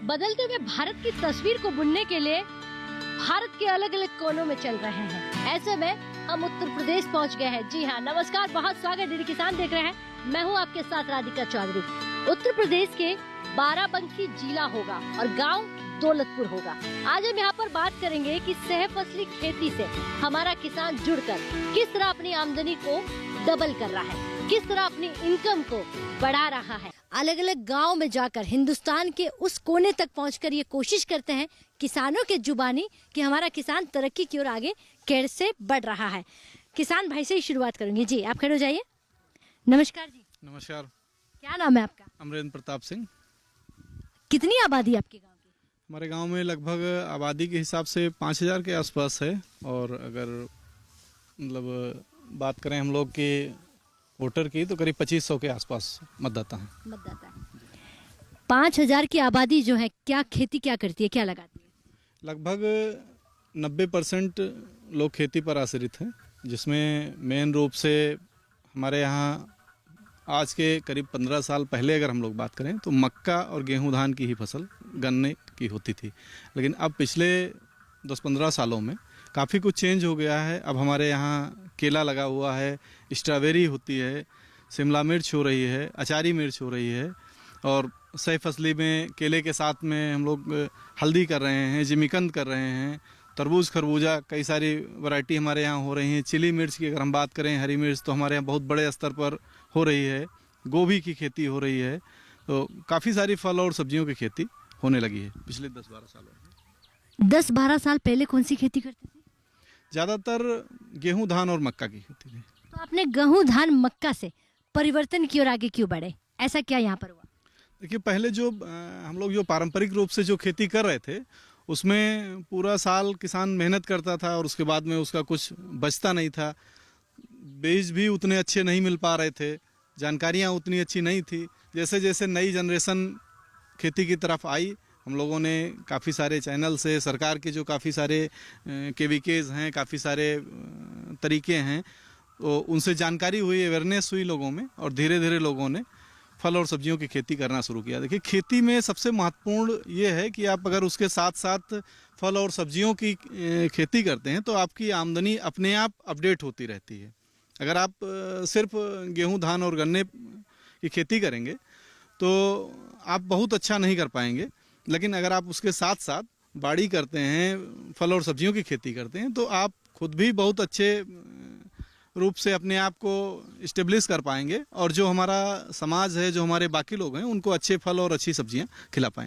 बदलते हुए भारत की तस्वीर को बुनने के लिए भारत के अलग अलग कोनों में चल रहे हैं। ऐसे में हम उत्तर प्रदेश पहुंच गए हैं। जी हाँ, नमस्कार, बहुत स्वागत। डीडी किसान देख रहे हैं, मैं हूं आपके साथ राधिका चौधरी। उत्तर प्रदेश के बाराबंकी जिला होगा और गांव दौलतपुर होगा। आज हम यहाँ पर बात करेंगे कि सहफसली खेती से हमारा किसान जुड़कर किस तरह अपनी आमदनी को डबल कर रहा है, किस तरह अपनी इनकम को बढ़ा रहा है। अलग अलग गांव में जाकर हिंदुस्तान के उस कोने तक पहुंचकर ये कोशिश करते हैं किसानों के जुबानी कि हमारा किसान तरक्की की ओर आगे कैसे बढ़ रहा है। किसान भाई से ही शुरुआत करूंगी। जी, आप खड़े हो जाइए। नमस्कार जी। नमस्कार। क्या नाम है आपका? अमरेंद्र प्रताप सिंह। कितनी आबादी आपके गाँव की? हमारे गांव में लगभग आबादी के हिसाब से 5000 के आसपास है। और अगर मतलब बात करें हम लोग के वोटर की तो करीब 2500 के आसपास मतदाता हैं। 5000 की आबादी जो है, क्या खेती क्या करती है, क्या लगाती है? लगभग 90% लोग खेती पर आश्रित हैं, जिसमें मेन रूप से हमारे यहाँ आज के करीब 15 साल पहले अगर हम लोग बात करें तो मक्का और गेहूं धान की ही फसल गन्ने की होती थी। लेकिन अब पिछले 10-15 सालों में काफ़ी कुछ चेंज हो गया है। अब हमारे यहाँ केला लगा हुआ है, स्ट्रॉबेरी होती है, शिमला मिर्च हो रही है, अचारी मिर्च हो रही है, और सही फसली में केले के साथ में हम लोग हल्दी कर रहे हैं, जिमीकंद कर रहे हैं, तरबूज खरबूजा कई सारी वैरायटी हमारे यहाँ हो रही हैं। चिली मिर्च की अगर हम बात करें, हरी मिर्च तो हमारे यहाँ बहुत बड़े स्तर पर हो रही है। गोभी की खेती हो रही है। तो काफ़ी सारी फल और सब्जियों की खेती होने लगी है पिछले 10-12 सालों में। 10-12 साल पहले कौन सी खेती करते थे? ज़्यादातर गेहूं धान और मक्का की खेती थी। तो आपने गेहूं धान मक्का से परिवर्तन की ओर आगे क्यों बढ़े? ऐसा क्या यहाँ पर हुआ? देखिए, पहले जो हम लोग जो पारंपरिक रूप से जो खेती कर रहे थे उसमें पूरा साल किसान मेहनत करता था और उसके बाद में उसका कुछ बचता नहीं था। बीज भी उतने अच्छे नहीं मिल पा रहे थे, जानकारियाँ उतनी अच्छी नहीं थी। जैसे जैसे नई जनरेशन खेती की तरफ आई, हम लोगों ने काफ़ी सारे चैनल से, सरकार के जो काफ़ी सारे केवीकेज हैं, काफ़ी सारे तरीके हैं, तो उनसे जानकारी हुई, अवेयरनेस हुई लोगों में, और धीरे धीरे लोगों ने फल और सब्जियों की खेती करना शुरू किया। देखिए, खेती में सबसे महत्वपूर्ण ये है कि आप अगर उसके साथ साथ फल और सब्जियों की खेती करते हैं तो आपकी आमदनी अपने आप अपडेट होती रहती है। अगर आप सिर्फ गेहूं धान और गन्ने की खेती करेंगे तो आप बहुत अच्छा नहीं कर पाएंगे। लेकिन अगर आप उसके साथ साथ बाड़ी करते हैं, फल और सब्जियों की खेती करते हैं, तो आप खुद भी बहुत अच्छे रूप से अपने आप को इस्टेब्लिश कर पाएंगे, और जो हमारा समाज है, जो हमारे बाकी लोग हैं, उनको अच्छे फल और अच्छी सब्जियां खिला पाएंगे।